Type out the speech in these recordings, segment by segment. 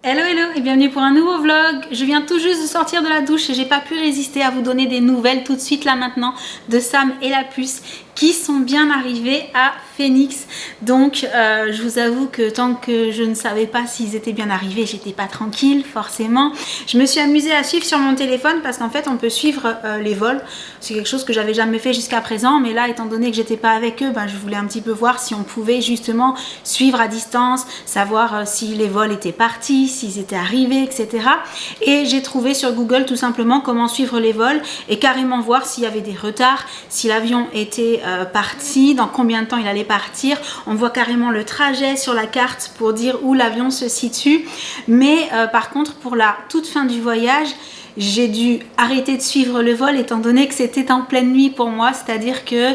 Hello hello et bienvenue pour un nouveau vlog. Je viens tout juste de sortir de la douche et j'ai pas pu résister à vous donner des nouvelles tout de suite là maintenant de Sam et la puce qui sont bien arrivés à Phoenix. Donc je vous avoue que tant que je ne savais pas s'ils étaient bien arrivés, j'étais pas tranquille forcément. Je me suis amusée à suivre sur mon téléphone parce qu'en fait on peut suivre les vols. C'est quelque chose que j'avais jamais fait jusqu'à présent, mais là étant donné que j'étais pas avec eux, ben, je voulais un petit peu voir si on pouvait justement suivre à distance, savoir si les vols étaient partis, s'ils étaient arrivés, etc. Et j'ai trouvé sur Google tout simplement comment suivre les vols et carrément voir s'il y avait des retards, si l'avion était parti, dans combien de temps il allait partir. On voit carrément le trajet sur la carte pour dire où l'avion se situe. Mais par contre, pour la toute fin du voyage, j'ai dû arrêter de suivre le vol étant donné que c'était en pleine nuit pour moi, c'est-à-dire que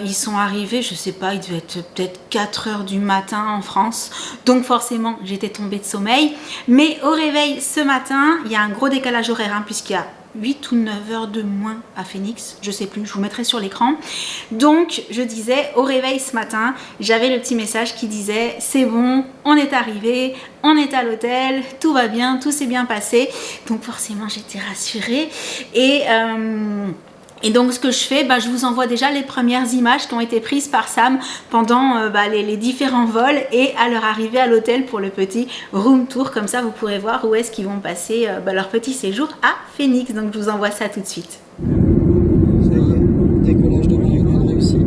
ils sont arrivés, je sais pas, il devait être peut-être 4 heures du matin en France, donc forcément j'étais tombée de sommeil. Mais au réveil ce matin, il y a un gros décalage horaire hein, puisqu'il y a 8 ou 9 heures de moins à Phoenix, je sais plus, je vous mettrai sur l'écran. Donc je disais au réveil ce matin, j'avais le petit message qui disait c'est bon, on est arrivé, on est à l'hôtel, tout va bien, tout s'est bien passé. Donc forcément j'étais rassurée et donc ce que je fais, je vous envoie déjà les premières images qui ont été prises par Sam pendant les différents vols et à leur arrivée à l'hôtel pour le petit room tour. Comme ça vous pourrez voir où est-ce qu'ils vont passer leur petit séjour à Phoenix. Donc je vous envoie ça tout de suite. Ça y est, décollage de marionnette réussi.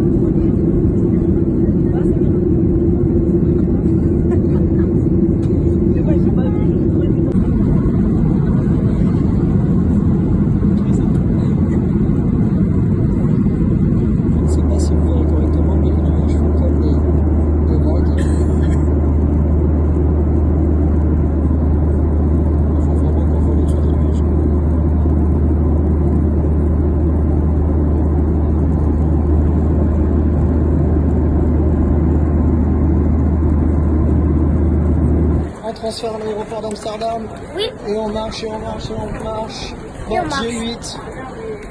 Transfert à l'aéroport d'Amsterdam. Oui. Et on marche et on marche et on marche. Bon, G8.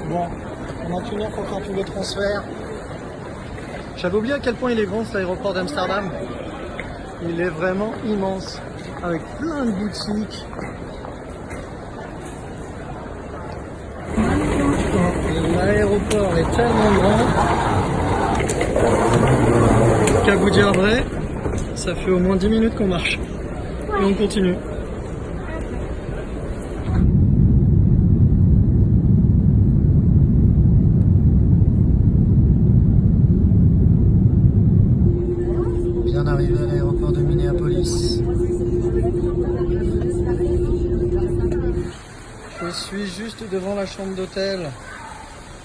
Bon, on a qu'une heure pour faire tous les transferts. J'avais oublié à quel point il est grand cet aéroport d'Amsterdam. Il est vraiment immense. Avec plein de boutiques. L'aéroport est tellement grand qu'à vous dire vrai, ça fait au moins 10 minutes qu'on marche. Et on continue. Bien arrivé à l'aéroport de Minneapolis. Je suis juste devant la chambre d'hôtel.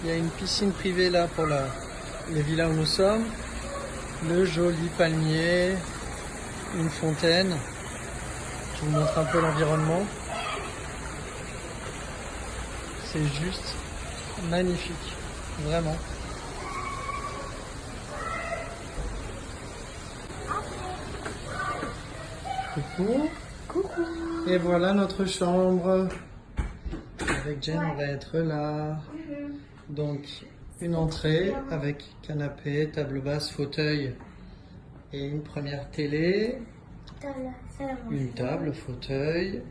Il y a une piscine privée là pour les villas où nous sommes. Le joli palmier, une fontaine. Je vous montre un peu l'environnement. C'est juste magnifique, vraiment. Coucou. Coucou. Et voilà notre chambre. Avec Jen, on va être là. Donc, une entrée avec canapé, table basse, fauteuil et une première télé. Une table, fauteuil,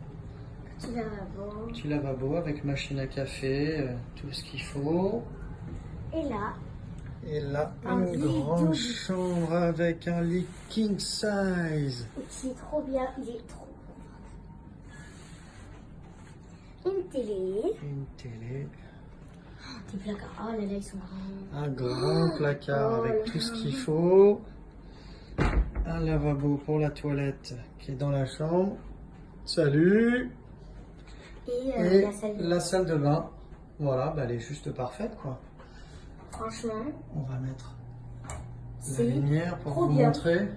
petit lavabo avec machine à café, tout ce qu'il faut. Et là, Une grande chambre avec un lit king size. c'est trop bien, il est trop. Une télé. Une télé. Des placards. Oh là là, ils sont grands. Un grand placard avec tout ce qu'il faut. Un lavabo pour la toilette qui est dans la chambre. Salut! Et la salle de bain. Voilà, elle est juste parfaite quoi. Franchement, On va mettre la c'est lumière pour trop vous bien. montrer.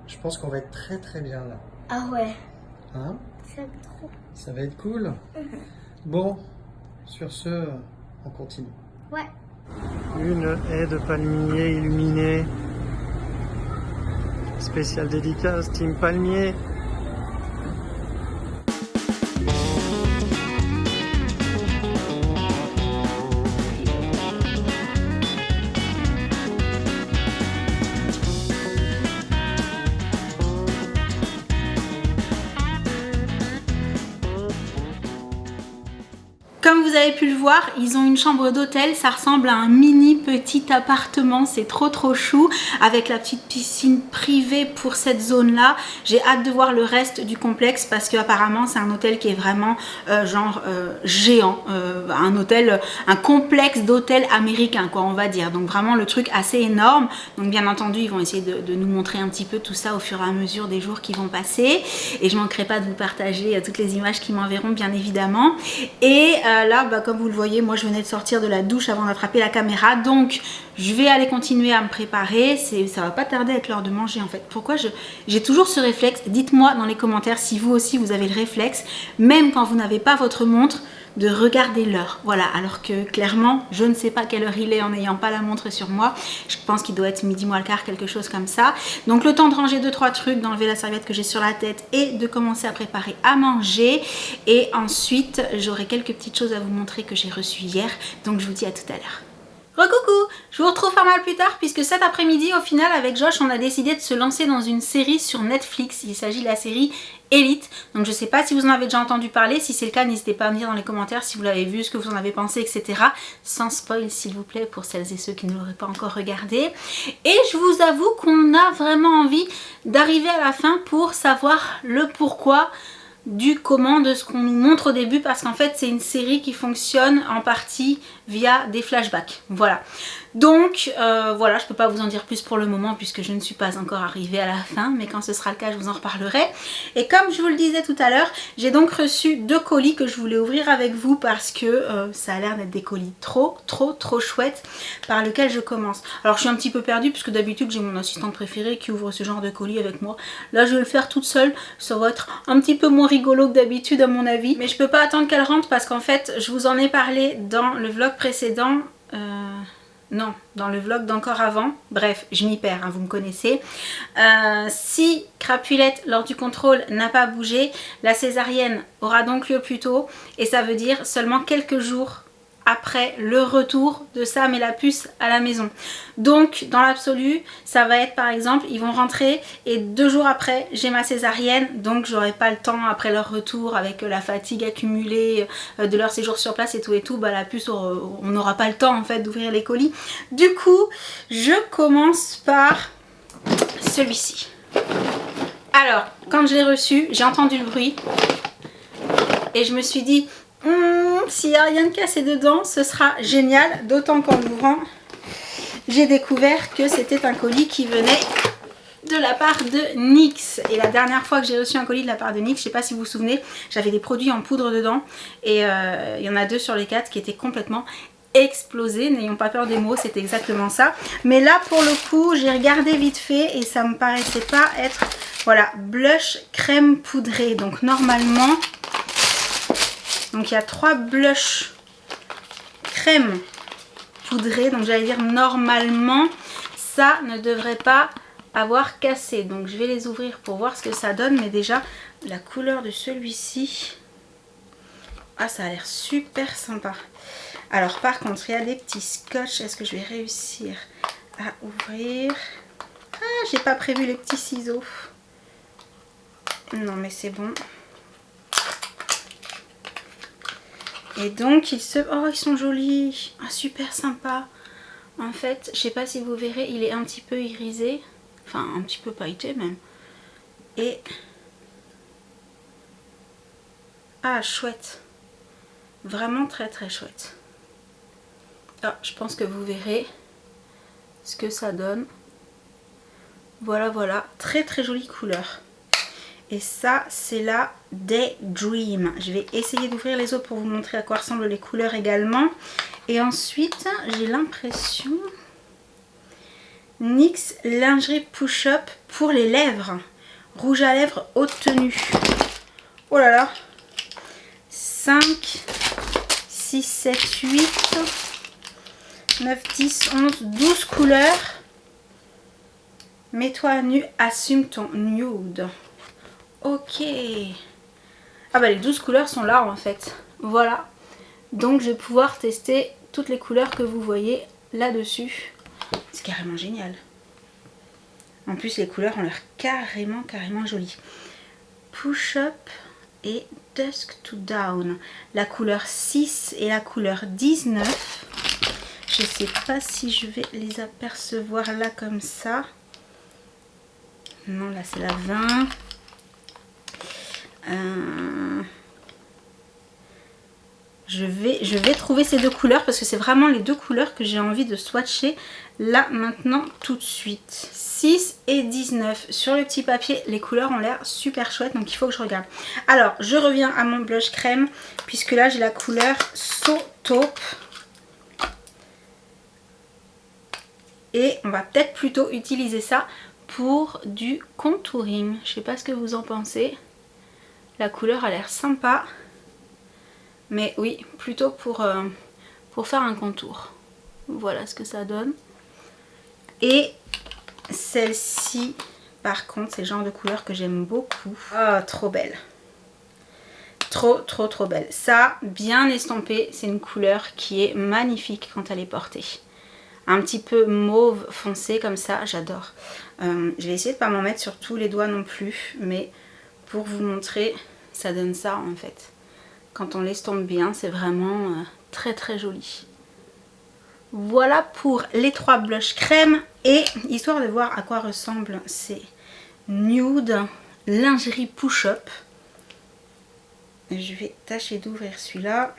Je pense qu'on va être très très bien là. Ah ouais, Hein? c'est trop. Ça va être cool. Bon, sur ce, on continue. Ouais. Une haie de palmiers illuminée. Spécial dédicace, Team Palmier. vous avez pu le voir, ils ont une chambre d'hôtel, ça ressemble à un mini petit appartement, c'est trop chou, avec la petite piscine privée pour cette zone là. J'ai hâte de voir le reste du complexe parce que apparemment c'est un hôtel qui est vraiment géant, un complexe d'hôtels américain quoi, on va dire, donc vraiment le truc assez énorme. Donc bien entendu ils vont essayer de nous montrer un petit peu tout ça au fur et à mesure des jours qui vont passer, et je manquerai pas de vous partager toutes les images qui m'enverront bien évidemment. Et là comme vous le voyez, moi je venais de sortir de la douche avant d'attraper la caméra, donc je vais aller continuer à me préparer. Ça va pas tarder à être l'heure de manger en fait. Pourquoi j'ai toujours ce réflexe? Dites-moi dans les commentaires si vous aussi vous avez le réflexe, même quand vous n'avez pas votre montre, de regarder l'heure. Voilà, alors que clairement je ne sais pas quelle heure il est en n'ayant pas la montre sur moi. Je pense qu'il doit être midi moins le quart, quelque chose comme ça. Donc le temps de ranger 2-3 trucs, d'enlever la serviette que j'ai sur la tête et de commencer à préparer à manger. Et ensuite j'aurai quelques petites choses à vous montrer que j'ai reçues hier. Donc je vous dis à tout à l'heure. Recoucou, je vous retrouve pas mal plus tard puisque cet après-midi au final avec Josh on a décidé de se lancer dans une série sur Netflix. Il s'agit de la série Elite. Donc je sais pas si vous en avez déjà entendu parler, si c'est le cas n'hésitez pas à me dire dans les commentaires si vous l'avez vu, ce que vous en avez pensé, etc. Sans spoil s'il vous plaît pour celles et ceux qui ne l'auraient pas encore regardé. Et je vous avoue qu'on a vraiment envie d'arriver à la fin pour savoir le pourquoi du comment de ce qu'on nous montre au début, parce qu'en fait c'est une série qui fonctionne en partie via des flashbacks. Voilà. Donc voilà, je peux pas vous en dire plus pour le moment puisque je ne suis pas encore arrivée à la fin, mais quand ce sera le cas je vous en reparlerai. Et comme je vous le disais tout à l'heure, j'ai donc reçu 2 colis que je voulais ouvrir avec vous parce que ça a l'air d'être des colis trop chouettes par lesquels je commence. Alors je suis un petit peu perdue puisque d'habitude j'ai mon assistante préférée qui ouvre ce genre de colis avec moi. Là je vais le faire toute seule, ça va être un petit peu moins rigolo que d'habitude à mon avis, mais je peux pas attendre qu'elle rentre parce qu'en fait je vous en ai parlé dans le vlog précédent. Non, dans le vlog d'encore avant. Bref, je m'y perds, hein, vous me connaissez. Si Crapulette, lors du contrôle, n'a pas bougé, la césarienne aura donc lieu plus tôt. Et ça veut dire seulement quelques jours après le retour de Sam et la puce à la maison. Donc dans l'absolu ça va être par exemple ils vont rentrer et 2 jours après j'ai ma césarienne, donc j'aurai pas le temps après leur retour avec la fatigue accumulée de leur séjour sur place et tout, bah la puce on n'aura pas le temps en fait d'ouvrir les colis. Du coup je commence par celui-ci. Alors quand je l'ai reçu j'ai entendu le bruit et je me suis dit s'il n'y a rien de cassé dedans, ce sera génial. D'autant qu'en l'ouvrant, j'ai découvert que c'était un colis qui venait de la part de NYX. Et la dernière fois que j'ai reçu un colis de la part de NYX, je sais pas si vous vous souvenez, j'avais des produits en poudre dedans. Et il y en a 2 sur les 4 qui étaient complètement explosés. N'ayons pas peur des mots, c'est exactement ça. Mais là, pour le coup, j'ai regardé vite fait et ça me paraissait pas être... Voilà, blush crème poudrée. Donc normalement... Donc il y a 3 blushs crème poudrée. Donc j'allais dire normalement ça ne devrait pas avoir cassé. Donc je vais les ouvrir pour voir ce que ça donne. Mais déjà la couleur de celui-ci. Ah ça a l'air super sympa. Alors par contre il y a des petits scotch. Est-ce que je vais réussir à ouvrir? Ah j'ai pas prévu les petits ciseaux. Non mais c'est bon. Et donc ils sont jolis, ah, super sympa. En fait, je sais pas si vous verrez, il est un petit peu irisé, enfin un petit peu pailleté même. Et ah chouette, vraiment très chouette. Ah, je pense que vous verrez ce que ça donne. Voilà, très jolie couleur. Et ça, c'est la Daydream. Je vais essayer d'ouvrir les autres pour vous montrer à quoi ressemblent les couleurs également. Et ensuite, j'ai l'impression... NYX lingerie push-up pour les lèvres. Rouge à lèvres haute tenue. Oh là là. 5, 6, 7, 8, 9, 10, 11, 12 couleurs. Mets-toi à nu, assume ton nude. Ok. Ah bah les 12 couleurs sont là en fait. Voilà. Donc je vais pouvoir tester toutes les couleurs que vous voyez là-dessus. C'est carrément génial. En plus les couleurs ont l'air carrément jolies. Push up et Dusk to Dawn. La couleur 6 et la couleur 19. Je ne sais pas si je vais les apercevoir là comme ça. Non, là c'est la 20. Je vais trouver ces deux couleurs parce que c'est vraiment les deux couleurs que j'ai envie de swatcher là maintenant tout de suite. 6 et 19 sur le petit papier, les couleurs ont l'air super chouettes, donc il faut que je regarde. Alors je reviens à mon blush crème puisque là j'ai la couleur So Taupe. Et on va peut-être plutôt utiliser ça pour du contouring. Je sais pas ce que vous en pensez. La couleur a l'air sympa. Mais oui, plutôt pour faire un contour. Voilà ce que ça donne. Et celle-ci, par contre, c'est le genre de couleur que j'aime beaucoup. Ah, trop belle. Trop belle. Ça, bien estampé, c'est une couleur qui est magnifique quand elle est portée. Un petit peu mauve foncé comme ça, j'adore. Je vais essayer de ne pas m'en mettre sur tous les doigts non plus. Mais pour vous montrer, ça donne ça en fait. Quand on l'estompe bien, c'est vraiment très joli. Voilà pour les 3 blushs crème. Et histoire de voir à quoi ressemblent ces nude lingerie push-up, je vais tâcher d'ouvrir celui-là.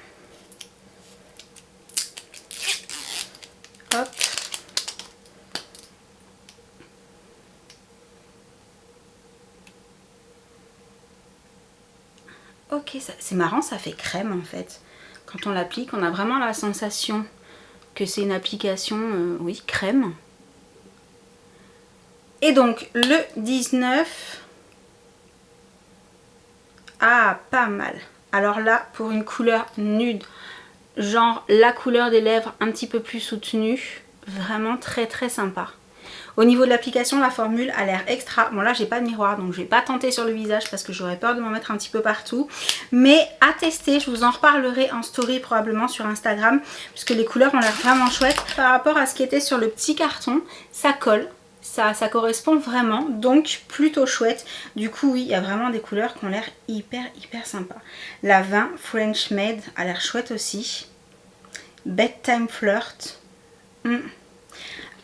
Hop. Ok, c'est marrant, ça fait crème en fait. Quand on l'applique, on a vraiment la sensation que c'est une application, oui, crème. Et donc le 19, ah, pas mal. Alors là, pour une couleur nude, genre la couleur des lèvres un petit peu plus soutenue, vraiment très sympa. Au niveau de l'application, la formule a l'air extra. Bon là j'ai pas de miroir donc je vais pas tenter sur le visage parce que j'aurais peur de m'en mettre un petit peu partout. Mais à tester, je vous en reparlerai en story probablement sur Instagram puisque les couleurs ont l'air vraiment chouettes. Par rapport à ce qui était sur le petit carton, ça colle. Ça correspond vraiment, donc plutôt chouette. Du coup oui, il y a vraiment des couleurs qui ont l'air hyper sympa. La 20 French Maid a l'air chouette aussi. Bedtime Flirt.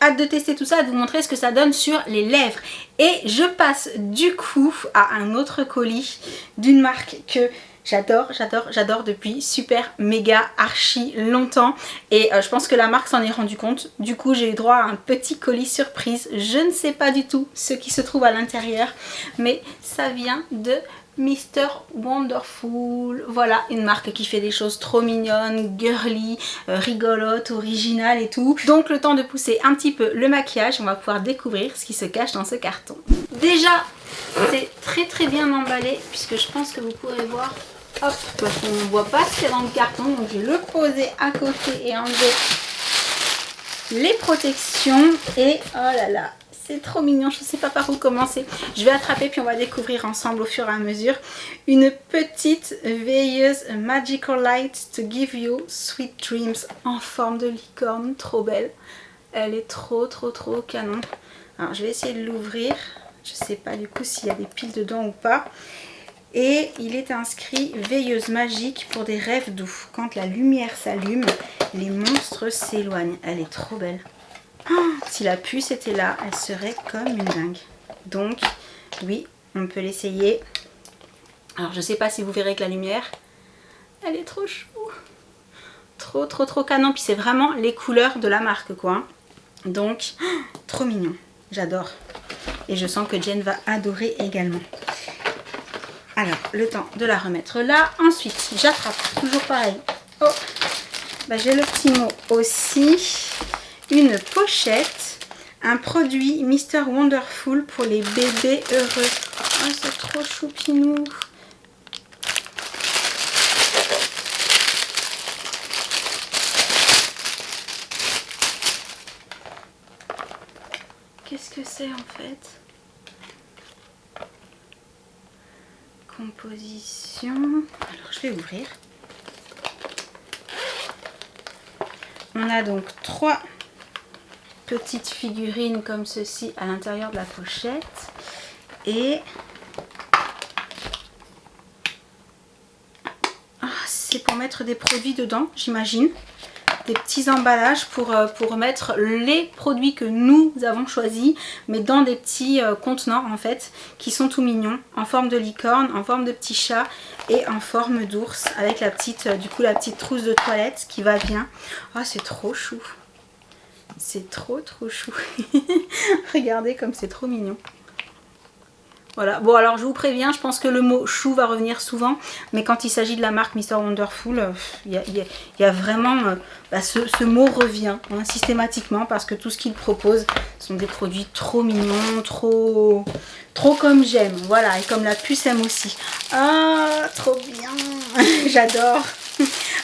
Hâte de tester tout ça, de vous montrer ce que ça donne sur les lèvres. Et je passe du coup à un autre colis d'une marque que j'adore depuis super méga archi longtemps. Et je pense que la marque s'en est rendu compte. Du coup j'ai eu droit à un petit colis surprise. Je ne sais pas du tout ce qui se trouve à l'intérieur, mais ça vient de Mr. Wonderful. Voilà, une marque qui fait des choses trop mignonnes, girly, rigolotes, originales et tout. Donc le temps de pousser un petit peu le maquillage, on va pouvoir découvrir ce qui se cache dans ce carton. Déjà, c'est très bien emballé puisque je pense que vous pourrez voir. Hop, parce qu'on ne voit pas ce qu'il y a dans le carton, donc je vais le poser à côté et enlever les protections. Et oh là là, c'est trop mignon, je ne sais pas par où commencer. Je vais attraper puis on va découvrir ensemble au fur et à mesure. Une petite veilleuse Magical Light to give you sweet dreams en forme de licorne, trop belle. Elle est trop canon. Alors je vais essayer de l'ouvrir. Je ne sais pas du coup s'il y a des piles dedans ou pas. Et il est inscrit veilleuse magique pour des rêves doux. Quand la lumière s'allume, les monstres s'éloignent. Elle est trop belle. Oh, si la puce était là, elle serait comme une dingue. Donc, oui, on peut l'essayer. Alors, je sais pas si vous verrez que la lumière, elle est trop chou. Trop canon. Puis c'est vraiment les couleurs de la marque, quoi. Donc, oh, trop mignon. J'adore. Et je sens que Jen va adorer également. Alors, le temps de la remettre là. Ensuite, j'attrape. Toujours pareil. Oh, bah, j'ai le petit mot aussi. Une pochette, un produit Mr. Wonderful pour les bébés heureux. Oh, c'est trop choupinou. Qu'est-ce que c'est en fait? Composition. Alors, je vais ouvrir. On a donc 3 petites figurines comme ceci à l'intérieur de la pochette et c'est pour mettre des produits dedans, j'imagine. Des petits emballages pour mettre les produits que nous avons choisis, mais dans des petits contenants en fait, qui sont tout mignons, en forme de licorne, en forme de petit chat et en forme d'ours, avec la petite, du coup la petite trousse de toilette qui va bien. Oh, c'est trop chou. C'est trop chou. Regardez comme c'est trop mignon. Voilà, bon alors je vous préviens, je pense que le mot chou va revenir souvent, mais quand il s'agit de la marque Mr Wonderful, il y a vraiment, ce mot revient hein, systématiquement, parce que tout ce qu'il propose sont des produits trop mignons, trop comme j'aime, voilà, et comme la puce aime aussi. Ah, trop bien, j'adore.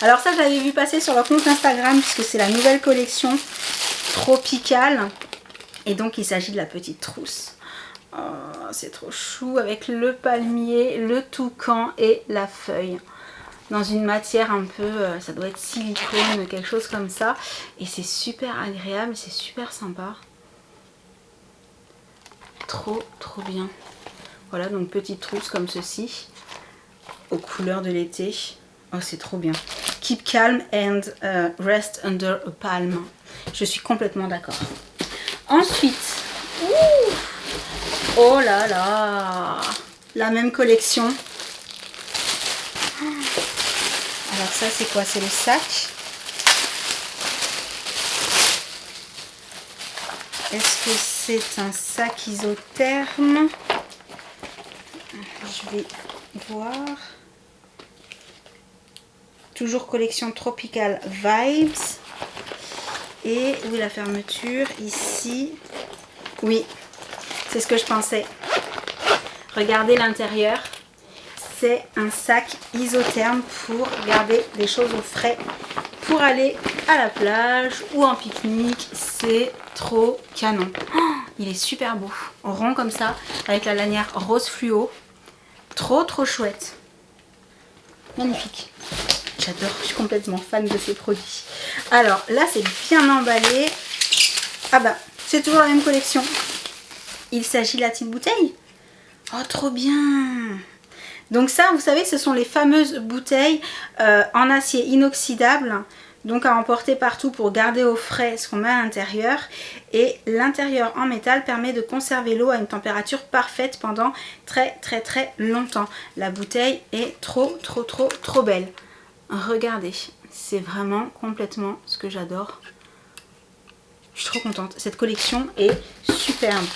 Alors ça, je l'avais vu passer sur leur compte Instagram, puisque c'est la nouvelle collection tropicale, et donc il s'agit de la petite trousse. Oh, c'est trop chou avec le palmier, le toucan et la feuille. Dans une matière un peu, ça doit être silicone, quelque chose comme ça. Et c'est super agréable, c'est super sympa. Trop bien. Voilà, donc petite trousse comme ceci, aux couleurs de l'été. Oh, c'est trop bien. Keep calm and rest under a palm. Je suis complètement d'accord. Ensuite, oh là là, la même collection. Alors ça c'est quoi? C'est le sac. Est-ce que c'est un sac isotherme? Je vais voir. Toujours collection Tropical Vibes. Et où est la fermeture? Ici. Oui. C'est ce que je pensais. Regardez l'intérieur. C'est un sac isotherme pour garder des choses au frais. Pour aller à la plage ou en pique-nique. C'est trop canon. Oh, il est super beau. Rond comme ça. Avec la lanière rose fluo. Trop chouette. Magnifique. J'adore. Je suis complètement fan de ces produits. Alors là c'est bien emballé. Ah bah c'est toujours la même collection. Il s'agit de la petite bouteille. Oh, trop bien. Donc ça, vous savez, ce sont les fameuses bouteilles en acier inoxydable. Donc à emporter partout pour garder au frais ce qu'on met à l'intérieur. Et l'intérieur en métal permet de conserver l'eau à une température parfaite pendant très longtemps. La bouteille est trop belle. Regardez, c'est vraiment complètement ce que j'adore. Je suis trop contente. Cette collection est superbe.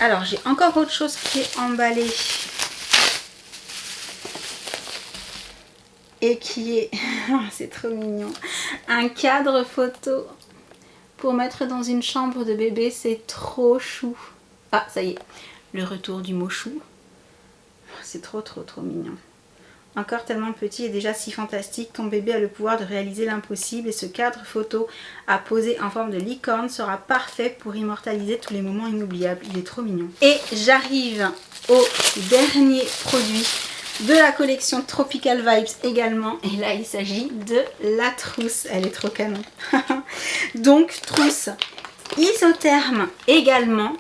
Alors, j'ai encore autre chose qui est emballée. Et qui est... c'est trop mignon. Un cadre photo pour mettre dans une chambre de bébé. C'est trop chou. Ah, ça y est. Le retour du mot chou. C'est trop mignon. Encore tellement petit et déjà si fantastique, ton bébé a le pouvoir de réaliser l'impossible et ce cadre photo à poser en forme de licorne sera parfait pour immortaliser tous les moments inoubliables. Il est trop mignon. Et j'arrive au dernier produit de la collection Tropical Vibes également. Et là, il s'agit de la trousse. Elle est trop canon. Donc, trousse isotherme également.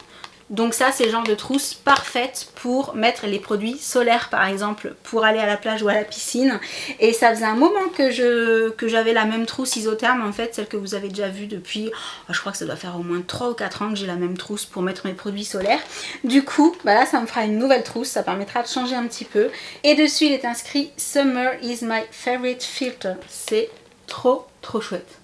Donc ça, c'est le genre de trousse parfaite pour mettre les produits solaires, par exemple, pour aller à la plage ou à la piscine. Et ça faisait un moment que j'avais la même trousse isotherme, en fait, celle que vous avez déjà vue depuis, je crois que ça doit faire au moins 3 ou 4 ans que j'ai la même trousse pour mettre mes produits solaires. Du coup, bah là, ça me fera une nouvelle trousse, ça permettra de changer un petit peu. Et dessus, il est inscrit « Summer is my favorite filter ». C'est trop chouette.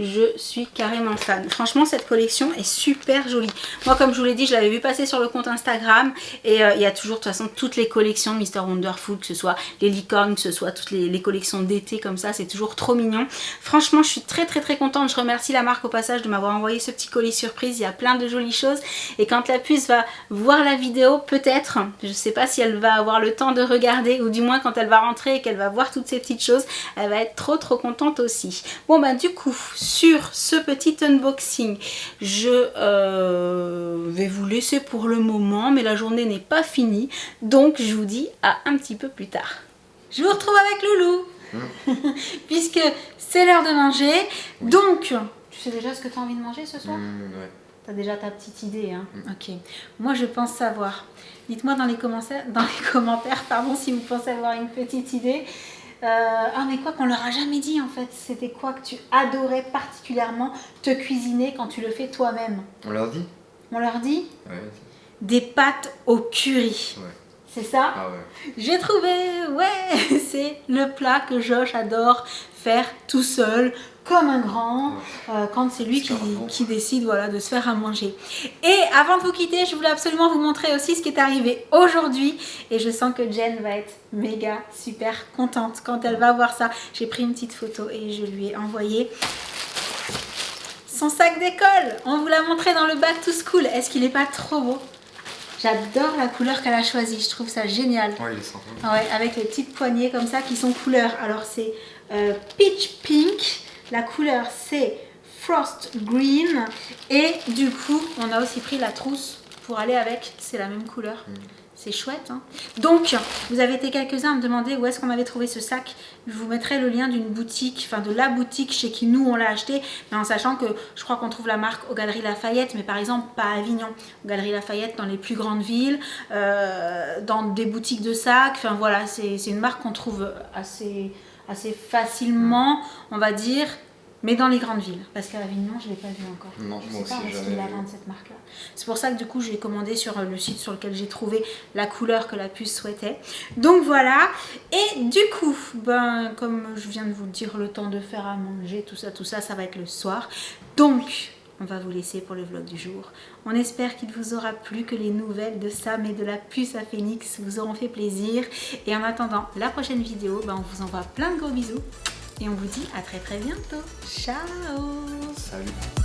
Je suis carrément fan. Franchement, cette collection est super jolie. Moi, comme je vous l'ai dit, je l'avais vu passer sur le compte Instagram. Et il y a toujours, de toute façon, toutes les collections de Mr Wonderful, que ce soit les licornes, que ce soit toutes les collections d'été comme ça. C'est toujours trop mignon. Franchement, je suis très contente. Je remercie la marque au passage de m'avoir envoyé ce petit colis surprise. Il y a plein de jolies choses. Et quand la puce va voir la vidéo, peut-être, je ne sais pas si elle va avoir le temps de regarder, ou du moins quand elle va rentrer et qu'elle va voir toutes ces petites choses, elle va être trop contente aussi. Bon, bah du coup... Sur ce petit unboxing, je vais vous laisser pour le moment, mais la journée n'est pas finie, donc je vous dis à un petit peu plus tard. Je vous retrouve avec Loulou, puisque c'est l'heure de manger. Donc, tu sais déjà ce que tu as envie de manger ce soir? Ouais. Tu as déjà ta petite idée, hein? Ok. Moi, je pense savoir. Dites-moi dans les commentaires, si vous pensez avoir une petite idée. Ah mais quoi qu'on leur a jamais dit en fait, c'était quoi que tu adorais particulièrement te cuisiner quand tu le fais toi-même? On leur dit? On leur dit? Ouais. Des pâtes au curry. Ouais. C'est ça? Ah ouais. J'ai trouvé, ouais, c'est le plat que Josh adore faire tout seul, comme un grand, quand c'est lui qui décide voilà, de se faire à manger. Et avant de vous quitter, je voulais absolument vous montrer aussi ce qui est arrivé aujourd'hui. Et je sens que Jen va être méga, super contente quand elle va voir ça. J'ai pris une petite photo et je lui ai envoyé son sac d'école. On vous l'a montré dans le Back to School. Est-ce qu'il n'est pas trop beau? J'adore la couleur qu'elle a choisie, je trouve ça génial. Ouais, il est sympa. Ouais, avec les petites poignées comme ça qui sont couleur. Alors c'est peach pink, la couleur c'est frost green et du coup on a aussi pris la trousse pour aller avec, c'est la même couleur. C'est chouette, hein. Donc, vous avez été quelques-uns à me demander où est-ce qu'on avait trouvé ce sac. Je vous mettrai le lien d'une boutique, enfin de la boutique chez qui nous on l'a acheté, mais en sachant que je crois qu'on trouve la marque aux Galeries Lafayette, mais par exemple pas à Avignon. Aux Galeries Lafayette dans les plus grandes villes, dans des boutiques de sacs, enfin voilà, c'est une marque qu'on trouve assez facilement, on va dire. Mais dans les grandes villes, parce qu'à Avignon, je ne l'ai pas vu encore. Non, je moi sais pas aussi, où est-ce qu'il la vend cette marque-là. C'est pour ça que du coup, j'ai commandé sur le site sur lequel j'ai trouvé la couleur que la puce souhaitait. Donc voilà. Et du coup, ben, comme je viens de vous le dire, le temps de faire à manger, tout ça, ça va être le soir. Donc, on va vous laisser pour le vlog du jour. On espère qu'il vous aura plu, que les nouvelles de Sam et de la puce à Phoenix vous auront fait plaisir. Et en attendant la prochaine vidéo, ben, on vous envoie plein de gros bisous. Et on vous dit à très bientôt. Ciao! Salut!